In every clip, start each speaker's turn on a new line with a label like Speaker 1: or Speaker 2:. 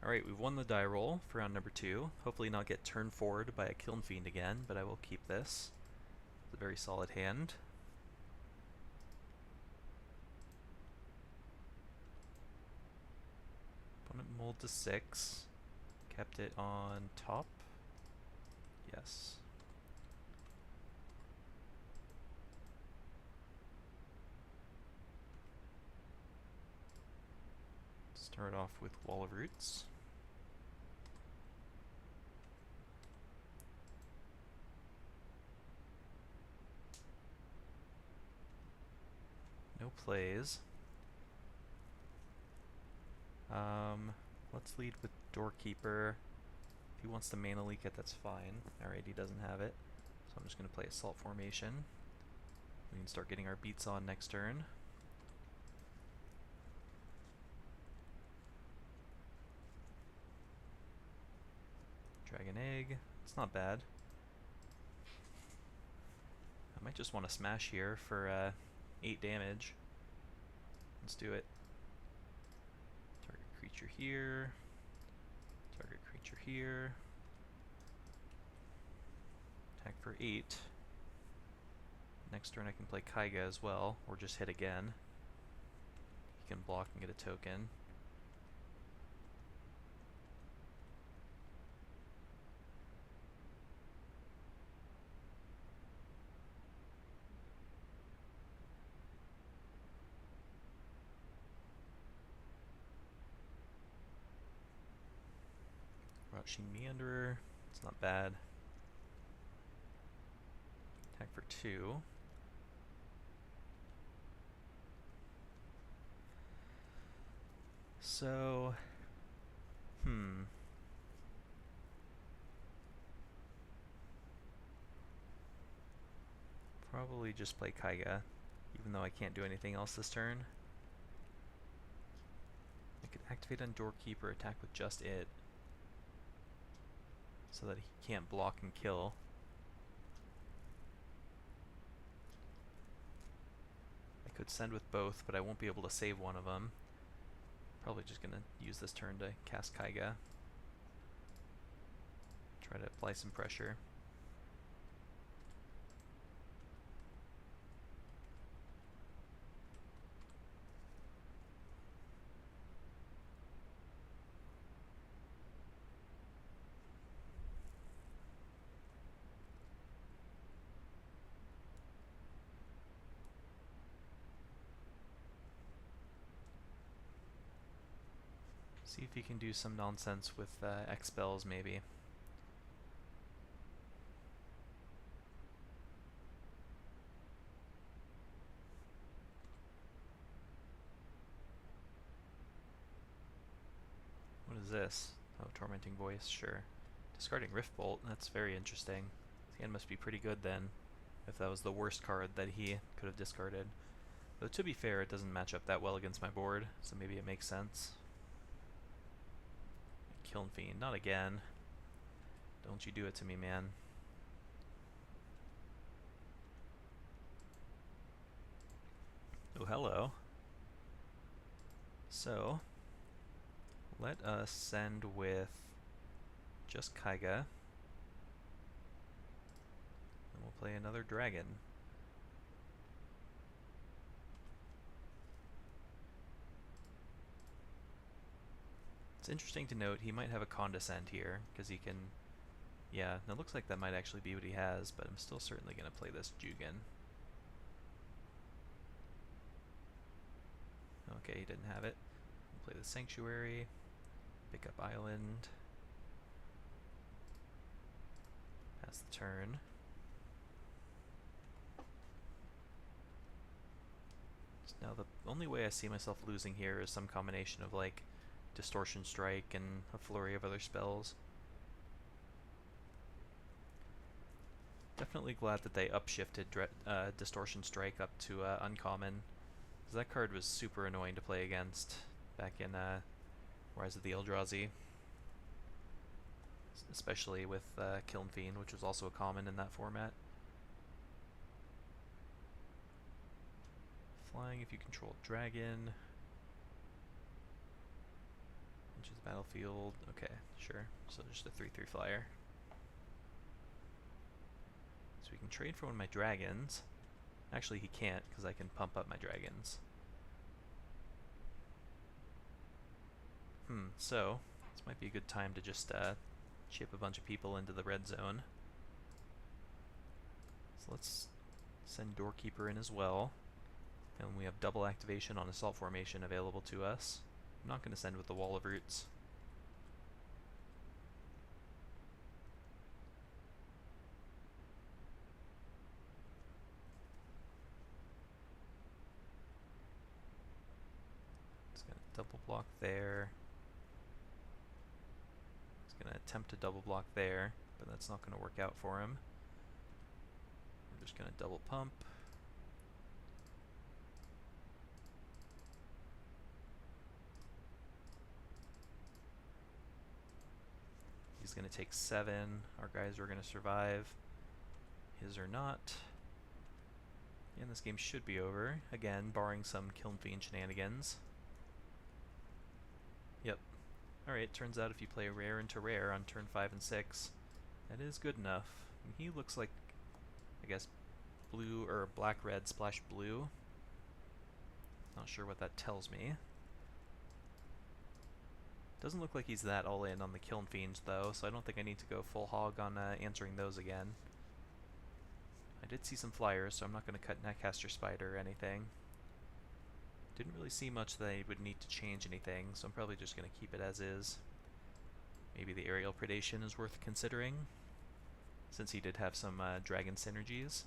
Speaker 1: Alright, we've won the die roll for round number 2. Hopefully not get turned forward by a Kiln Fiend again, but I will keep this. It's a very solid hand. Opponent mulled to 6. Kept it on top. Yes. Start off with Wall of Roots. No plays. Let's lead with Doorkeeper. If he wants to mana leak it, that's fine. Alright, he doesn't have it. So I'm just going to play Assault Formation. We can start getting our beats on next turn. Dragon Egg. It's not bad. I might just want to smash here for 8 damage. Let's do it. Target creature here. Target creature here. Attack for 8. Next turn I can play Kaiga as well, or just hit again. He can block and get a token. Rushing Meanderer, it's not bad. Attack for 2. So, probably just play Kaiga, even though I can't do anything else this turn. I could activate on Doorkeeper, attack with just it, so that he can't block and kill. I could send with both, but I won't be able to save one of them. Probably just gonna use this turn to cast Kaiga. Try to apply some pressure. See if he can do some nonsense with X-Spells, maybe. What is this? Oh, Tormenting Voice, sure. Discarding Riftbolt, that's very interesting. The hand must be pretty good then, if that was the worst card that he could have discarded. Though to be fair, it doesn't match up that well against my board, so maybe it makes sense. Kiln Fiend, not again. Don't you do it to me, man. Oh, hello. So, let us send with just Kaiga. And we'll play another dragon. It's interesting to note he might have a Condescend here, because he can... Yeah, it looks like that might actually be what he has, but I'm still certainly going to play this Jugen. Okay, he didn't have it. We'll play the Sanctuary, pick up Island, pass the turn. So now the only way I see myself losing here is some combination of like Distortion Strike and a flurry of other spells. Definitely glad that they upshifted Distortion Strike up to uncommon, because that card was super annoying to play against back in Rise of the Eldrazi, especially with Kiln Fiend, which was also a common in that format. Flying if you control Dragon. Enters the battlefield. Okay, sure. So just a 3/3 flyer. So we can trade for one of my dragons. Actually, he can't because I can pump up my dragons. So this might be a good time to just chip a bunch of people into the red zone. So let's send Doorkeeper in as well. And we have double activation on Assault Formation available to us. I'm not going to send with the Wall of Roots. It's going to double block there. It's going to attempt to double block there, but that's not going to work out for him. We're just going to double pump. He's going to take 7. Our guys are going to survive. His are not. And this game should be over. Again, barring some Kiln Fiend shenanigans. Yep. Alright, turns out if you play rare into rare on turn 5 and 6, that is good enough. And he looks like, I guess, blue or black-red splash blue. Not sure what that tells me. Doesn't look like he's that all in on the Kiln Fiends though, so I don't think I need to go full hog on answering those again. I did see some flyers, so I'm not going to cut Netcaster Spider or anything. Didn't really see much that I would need to change anything, so I'm probably just going to keep it as is. Maybe the Aerial Predation is worth considering, since he did have some dragon synergies.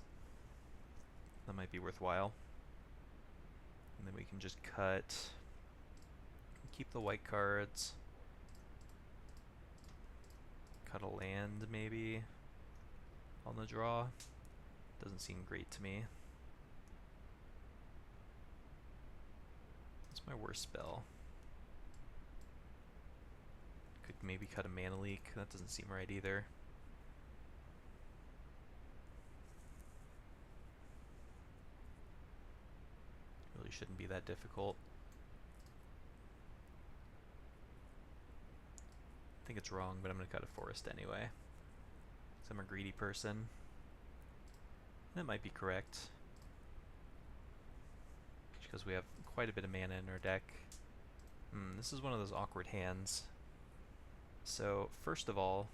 Speaker 1: That might be worthwhile. And then we can just cut, keep the white cards, cut a land maybe on the draw. Doesn't seem great to me. What's my worst spell? Could maybe cut a Mana Leak. That doesn't seem right either. Really shouldn't be that difficult. I think it's wrong, but I'm going to cut a forest anyway. Because I'm a greedy person. That might be correct. Because we have quite a bit of mana in our deck. This is one of those awkward hands. So, first of all,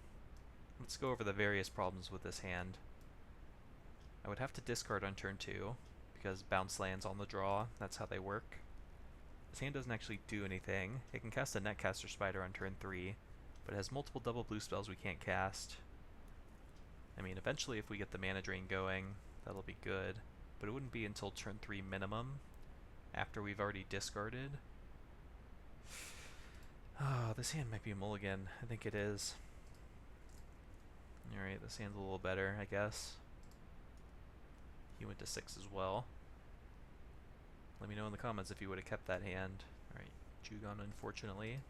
Speaker 1: let's go over the various problems with this hand. I would have to discard on turn 2, because bounce lands on the draw, that's how they work. This hand doesn't actually do anything. It can cast a Netcaster Spider on turn 3, but it has multiple double blue spells we can't cast. I mean, eventually if we get the mana drain going, that'll be good, but it wouldn't be until turn 3 minimum, after we've already discarded. Oh, this hand might be a mulligan. I think it is. Alright, this hand's a little better, I guess. He went to 6 as well. Let me know in the comments if you would have kept that hand. Alright, Jugon, unfortunately,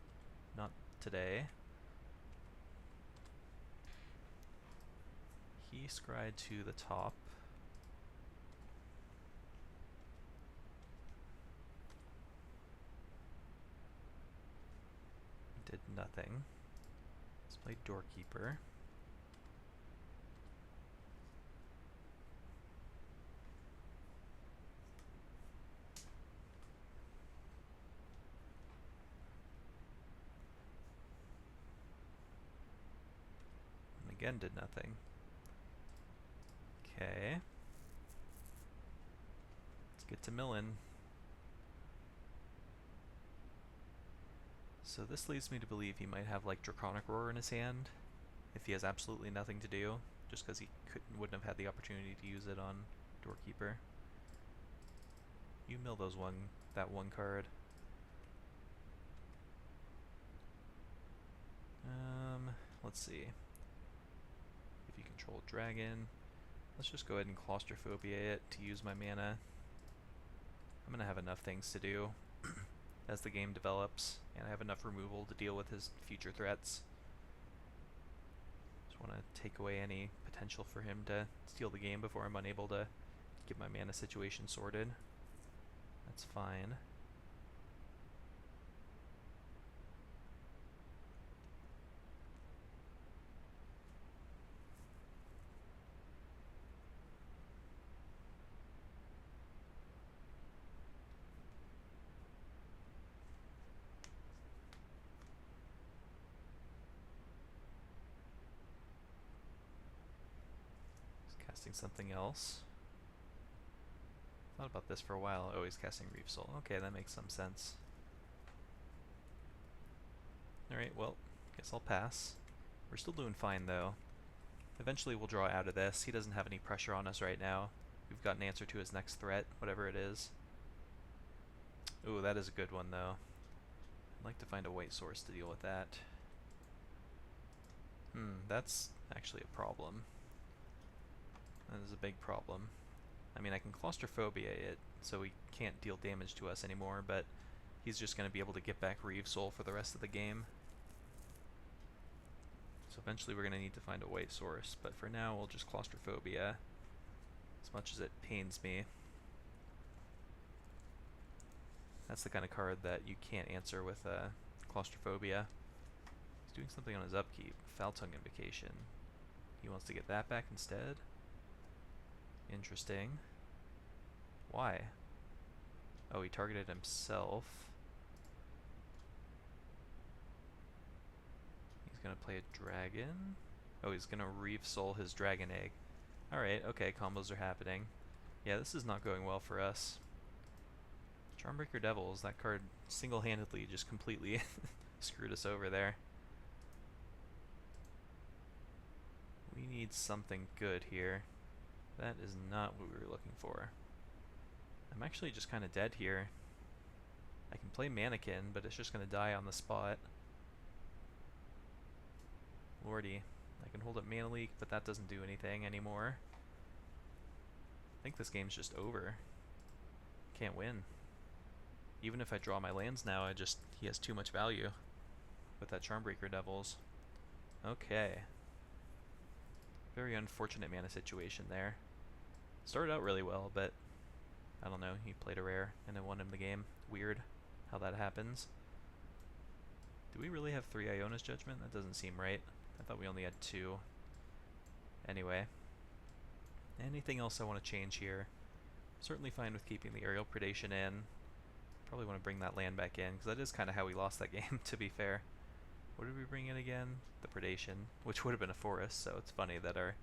Speaker 1: not today. He scryed to the top. Did nothing. Let's play Doorkeeper. And again did nothing. Okay. Let's get to Millen. So this leads me to believe he might have like Draconic Roar in his hand, if he has absolutely nothing to do, just because he wouldn't have had the opportunity to use it on Doorkeeper. You mill that one card. Let's see. If you control Dragon, let's just go ahead and Claustrophobia it to use my mana. I'm gonna have enough things to do as the game develops, and I have enough removal to deal with his future threats. Just want to take away any potential for him to steal the game before I'm unable to get my mana situation sorted. That's fine. casting something else. Thought about this for a while. Oh, he's casting Reef Soul. Okay, that makes some sense. Alright, well, guess I'll pass. We're still doing fine, though. Eventually we'll draw out of this. He doesn't have any pressure on us right now. We've got an answer to his next threat, whatever it is. Ooh, that is a good one, though. I'd like to find a white source to deal with that. That's actually a problem. That is a big problem. I mean, I can claustrophobia it, so he can't deal damage to us anymore, but he's just going to be able to get back Reeve Soul for the rest of the game. So eventually we're going to need to find a white source, but for now we'll just claustrophobia, as much as it pains me. That's the kind of card that you can't answer with claustrophobia. He's doing something on his upkeep. Foul Tongue Invocation. He wants to get that back instead? Interesting. Why? Oh, he targeted himself. He's gonna play a dragon? Oh, he's gonna Reef Soul his Dragon Egg. Alright, okay, combos are happening. Yeah, this is not going well for us. Charmbreaker Devils, that card single-handedly just completely screwed us over there. We need something good here. That is not what we were looking for. I'm actually just kind of dead here. I can play Mannequin, but it's just going to die on the spot. Lordy. I can hold up Mana Leak, but that doesn't do anything anymore. I think this game's just over. Can't win. Even if I draw my lands now, he has too much value with that Charmbreaker Devils. Okay. Very unfortunate mana situation there. Started out really well, but I don't know, he played a rare and it won him the game. Weird how that happens. Do we really have 3 Iona's Judgment? That doesn't seem right. I thought we only had 2. Anyway. Anything else I want to change here? Certainly fine with keeping the Aerial Predation in. Probably want to bring that land back in, because that is kind of how we lost that game, to be fair. What did we bring in again? The Predation, which would have been a forest, so it's funny that our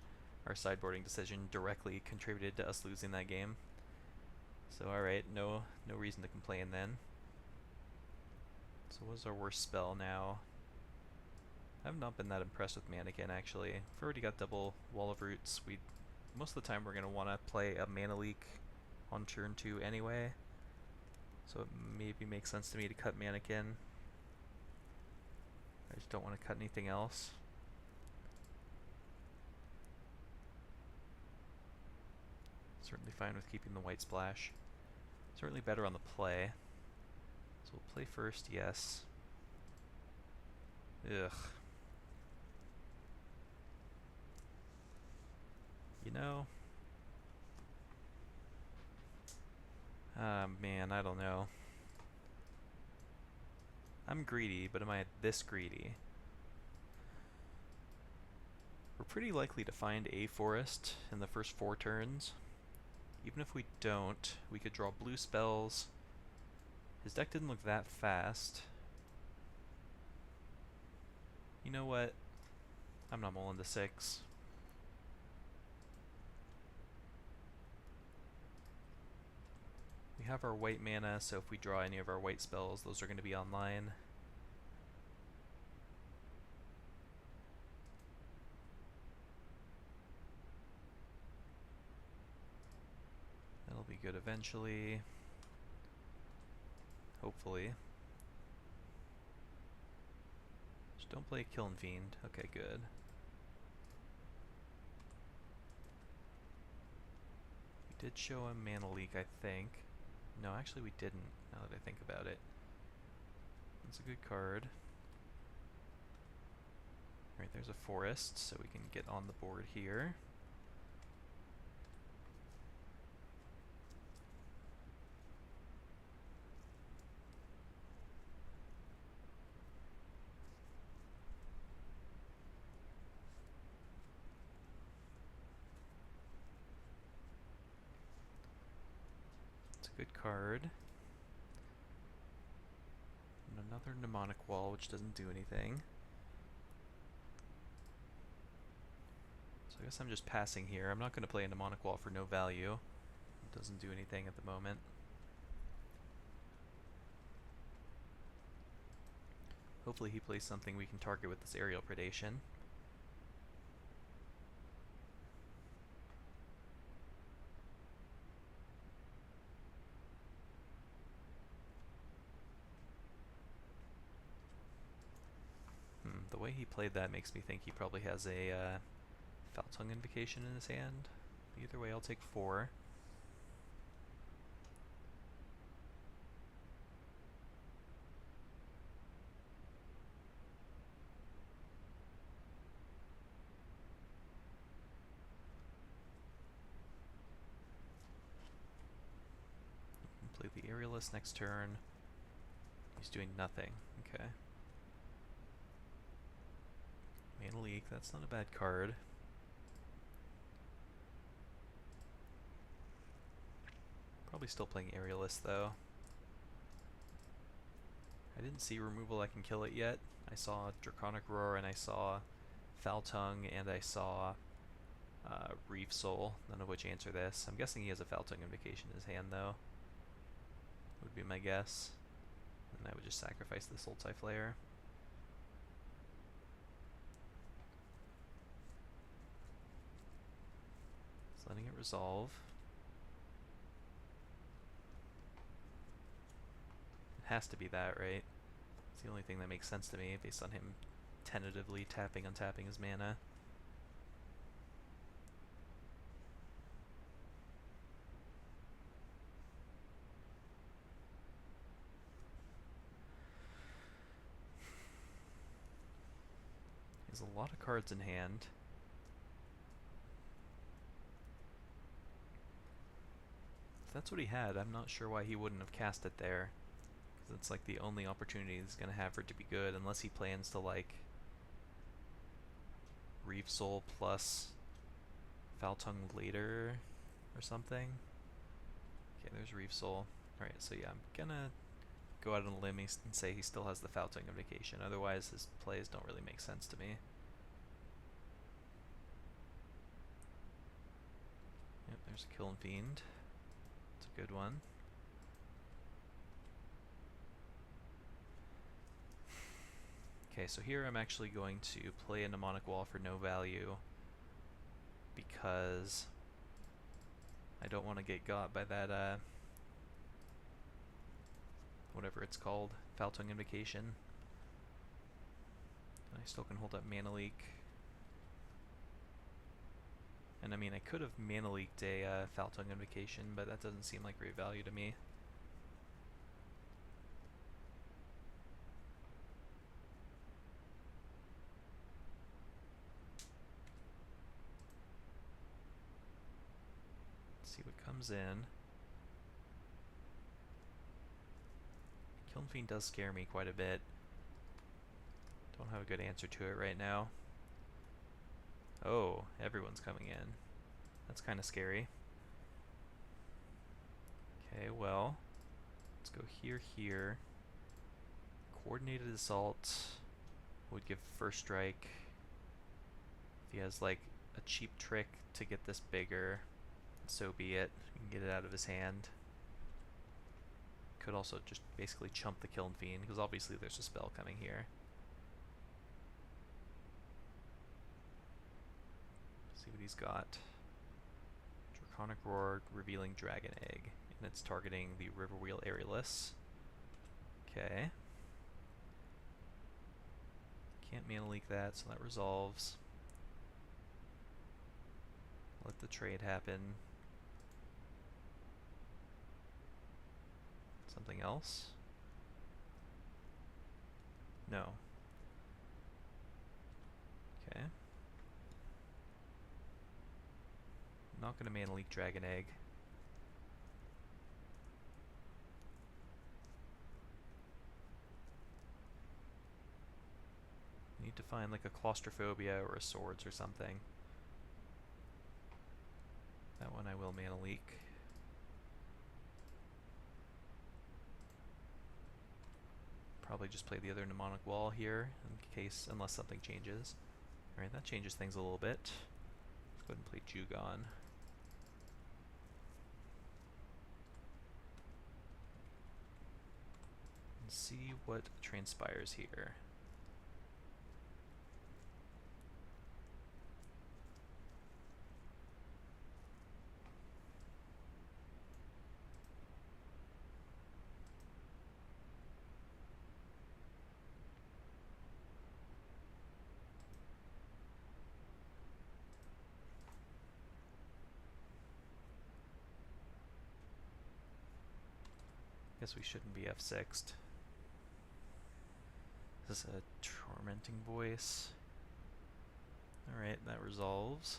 Speaker 1: sideboarding decision directly contributed to us losing that game. So alright, no reason to complain then. So what's our worst spell now? I've not been that impressed with Mannequin, actually. We've already got double Wall of Roots. Most of the time we're going to want to play a Mana Leak on turn 2 anyway. So it maybe makes sense to me to cut Mannequin. I just don't want to cut anything else. Certainly fine with keeping the White Splash. Certainly better on the play. So we'll play first, yes. Ugh. You know? Man, I don't know. I'm greedy, but am I this greedy? We're pretty likely to find a forest in the first 4 turns. Even if we don't, we could draw blue spells. His deck didn't look that fast. You know what? I'm not mulling to 6. We have our white mana, so if we draw any of our white spells, those are going to be online. That'll be good eventually. Hopefully. Just don't play Kiln Fiend. Okay, good. We did show him Mana Leak, I think. No, actually we didn't, now that I think about it. That's a good card. Alright, there's a forest, so we can get on the board here. Good card. And another Mnemonic Wall, which doesn't do anything. So I guess I'm just passing here. I'm not going to play a Mnemonic Wall for no value. It doesn't do anything at the moment. Hopefully he plays something we can target with this aerial predation. The way he played that makes me think he probably has a Foul Tongue Invocation in his hand. Either way, I'll take 4. Play the Aerialist next turn. He's doing nothing. Okay. Mana Leak, that's not a bad card. Probably still playing Aerialist though. I didn't see removal I can kill it yet. I saw Draconic Roar and I saw Foul Tongue and I saw Reef Soul, none of which answer this. I'm guessing he has a Foul Tongue Invocation in his hand though. Would be my guess. And I would just sacrifice this Ulti-Flare. Just letting it resolve. It has to be that, right? It's the only thing that makes sense to me based on him tentatively tapping, untapping his mana. He has a lot of cards in hand. If that's what he had, I'm not sure why he wouldn't have cast it there. Because it's like the only opportunity he's going to have for it to be good, unless he plans to like Reef Soul plus Foul Tongue later or something. Okay, there's Reef Soul. Alright, so yeah, I'm gonna go out on a limb and say he still has the Foul Tongue Invocation. Otherwise, his plays don't really make sense to me. Yep, there's a Kiln Fiend. It's a good one. Okay, so here I'm actually going to play a Mnemonic Wall for no value because I don't want to get got by that, whatever it's called, Foul Tongue Invocation. I still can hold up Mana Leak. And I mean, I could have Mana Leaked a Foul Tongue Invocation, but that doesn't seem like great value to me. See what comes in. Kiln Fiend does scare me quite a bit. Don't have a good answer to it right now. Oh, everyone's coming in. That's kind of scary. Okay, well, let's go here, here. Coordinated Assault would give First Strike. If he has like a cheap trick to get this bigger, so be it. You can get it out of his hand. Could also just basically chump the Kiln Fiend, because obviously there's a spell coming here. See what he's got. Draconic Roar, revealing Dragon Egg. And it's targeting the Riverwheel Aerialist. Okay. Can't Mana Leak that, so that resolves. Let the trade happen. Something else? No. Okay. Not gonna Mana Leak Dragon Egg. Need to find like a Claustrophobia or a Swords or something. That one I will Mana Leak. Probably just play the other Mnemonic Wall here in case, unless something changes. Alright, that changes things a little bit. Go ahead and play Jugon. And see what transpires here. Guess we shouldn't be F6'd. This is a Tormenting Voice. Alright, that resolves.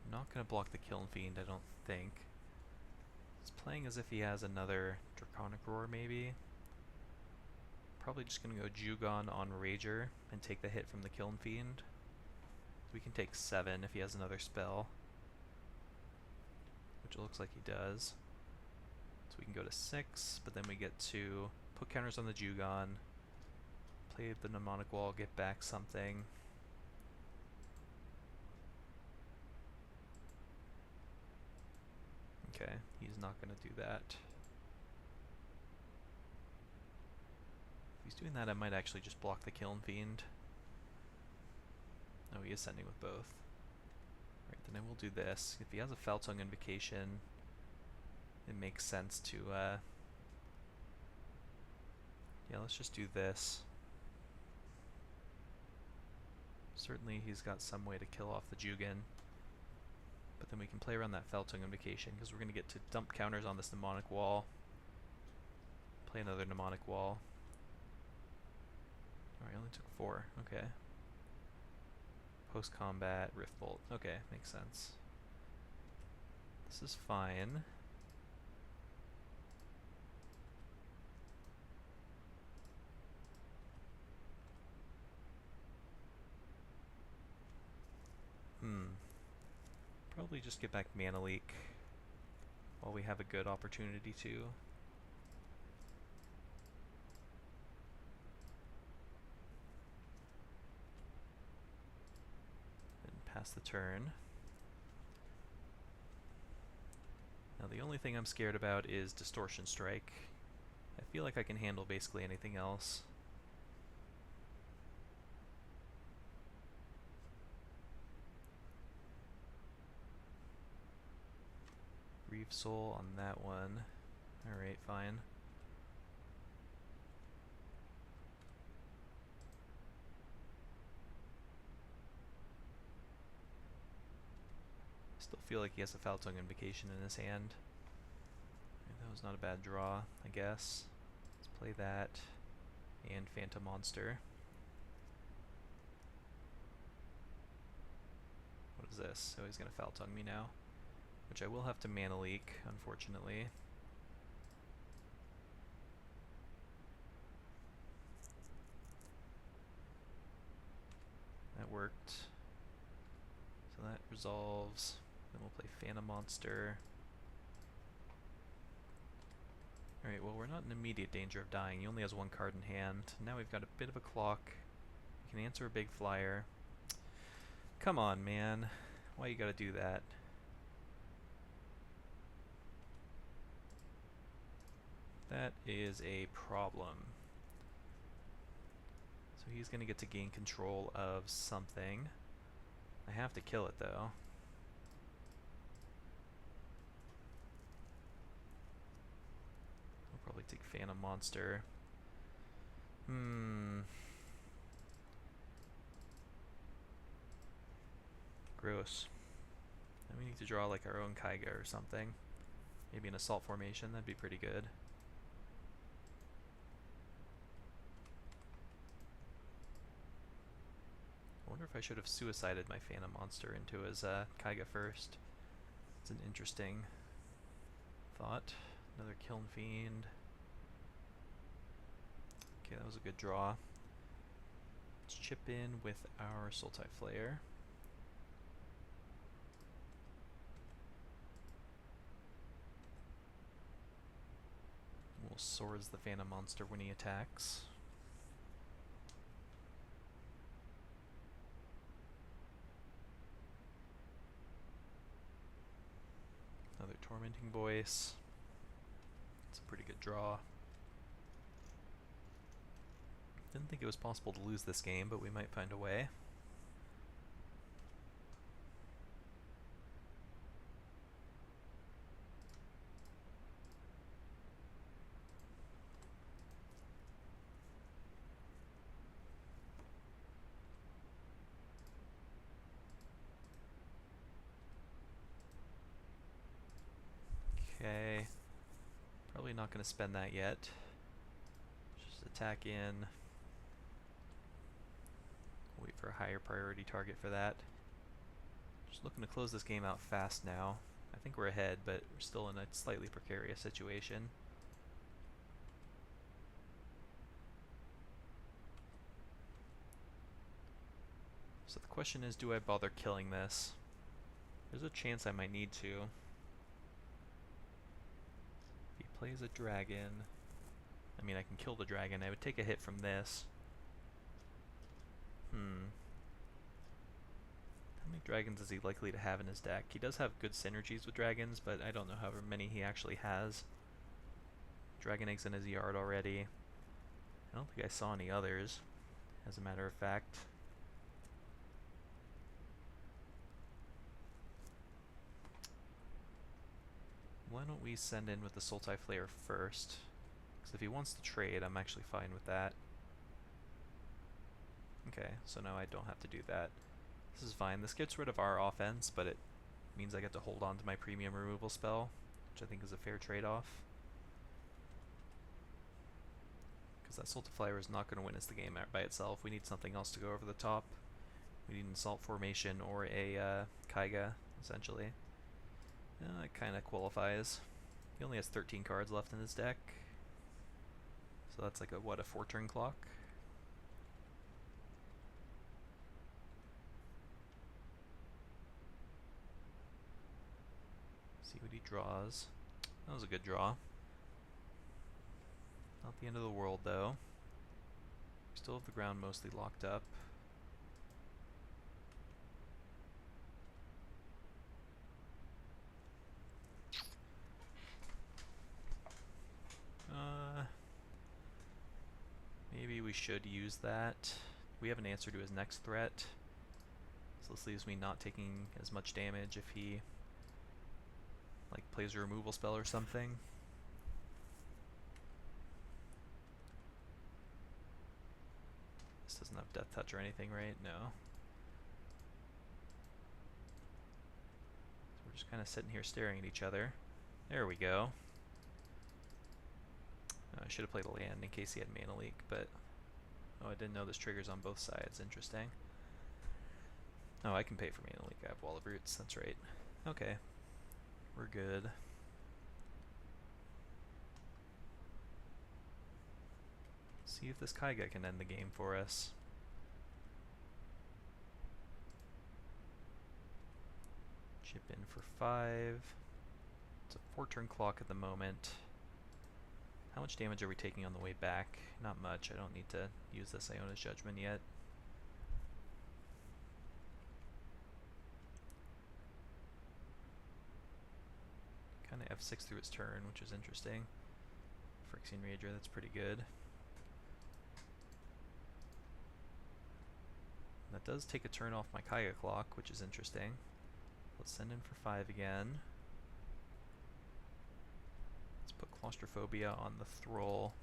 Speaker 1: I'm not going to block the Kiln Fiend, I don't think. He's playing as if he has another Draconic Roar, maybe. Probably just going to go Jugon on Rager and take the hit from the Kiln Fiend. We can take 7 if he has another spell, which it looks like he does. So we can go to 6, but then we get to put counters on the Jugon, play the Mnemonic Wall, get back something. Okay, he's not going to do that. If he's doing that, I might actually just block the Kiln Fiend. Oh, he is sending with both. Right, then I will do this. If he has a Foul-Tongue Invocation, it makes sense to, yeah, let's just do this. Certainly he's got some way to kill off the Jugon. But then we can play around that Foul-Tongue Invocation, because we're going to get to dump counters on this Mnemonic Wall. Play another Mnemonic Wall. Alright, I only took 4. Okay. Post-combat, Rift Bolt. Okay, makes sense. This is fine. Probably just get back Mana Leak while we have a good opportunity to. And pass the turn. Now the only thing I'm scared about is Distortion Strike. I feel like I can handle basically anything else. Reeve Soul on that one. Alright, fine. Still feel like he has a Foul-Tongue Invocation in his hand. That was not a bad draw, I guess. Let's play that and Phantom Monster. What is this? Oh, he's gonna Foul-Tongue me now. Which I will have to Mana Leak, unfortunately. That worked. So that resolves. Then we'll play Phantom Monster. Alright, well we're not in immediate danger of dying. He only has 1 card in hand. Now we've got a bit of a clock. We can answer a big flyer. Come on, man. Why you gotta do that? That is a problem. So he's going to get to gain control of something. I have to kill it though. I'll probably take Phantom Monster. Gross. Then we need to draw like our own Kaiga or something. Maybe an Assault Formation, that'd be pretty good. I wonder if I should have suicided my Phantom Monster into his Kaiga first. It's an interesting thought. Another Kiln Fiend. Okay, that was a good draw. Let's chip in with our Sultai Flare. We'll Soars the Phantom Monster when he attacks. Another Tormenting Voice. It's a pretty good draw. Didn't think it was possible to lose this game, but we might find a way. Okay. Probably not going to spend that yet. Just attack in. Wait for a higher priority target for that. Just looking to close this game out fast now. I think we're ahead, but we're still in a slightly precarious situation. So the question is, do I bother killing this? There's a chance I might need to. If he plays a dragon, I mean, I can kill the dragon. I would take a hit from this. How many dragons is he likely to have in his deck? He does have good synergies with dragons, but I don't know how many he actually has. Dragon Eggs in his yard already. I don't think I saw any others, as a matter of fact. Why don't we send in with the Sultai Flayer first? Because if he wants to trade, I'm actually fine with that. Okay, so now I don't have to do that. This is fine. This gets rid of our offense, but it means I get to hold on to my premium removal spell, which I think is a fair trade-off. Because that Sultai Flayer is not going to win us the game by itself. We need something else to go over the top. We need an Assault Formation or a Kaiga, essentially. It kind of qualifies. He only has 13 cards left in his deck. So that's like a 4-turn clock? See what he draws. That was a good draw. Not the end of the world, though. We still have the ground mostly locked up. Maybe we should use that. We have an answer to his next threat. So this leaves me not taking as much damage if he plays a removal spell or something. This doesn't have Death Touch or anything, right? No. So we're just kind of sitting here staring at each other. There we go. I should have played a land in case he had Mana Leak, but... Oh, I didn't know this triggers on both sides. Interesting. Oh, I can pay for Mana Leak. I have Wall of Roots. That's right. Okay. We're good. See if this Kaiga can end the game for us. Chip in for 5. It's a 4-turn clock at the moment. How much damage are we taking on the way back? Not much. I don't need to use this Iona's Judgment yet. Kind of F6 through its turn, which is interesting. Phyrexian Rager, that's pretty good. That does take a turn off my Kaiga clock, which is interesting. Let's send in for 5 again. Let's put Claustrophobia on the Thrall.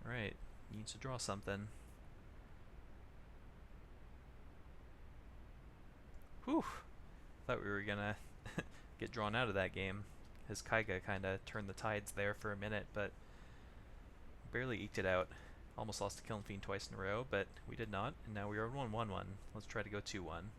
Speaker 1: Alright, needs to draw something. Whew! Thought we were gonna get drawn out of that game. His Kaiga kinda turned the tides there for a minute, but barely eked it out. Almost lost to Kiln Fiend twice in a row, but we did not, and now we are 1-1-1. Let's try to go 2-1.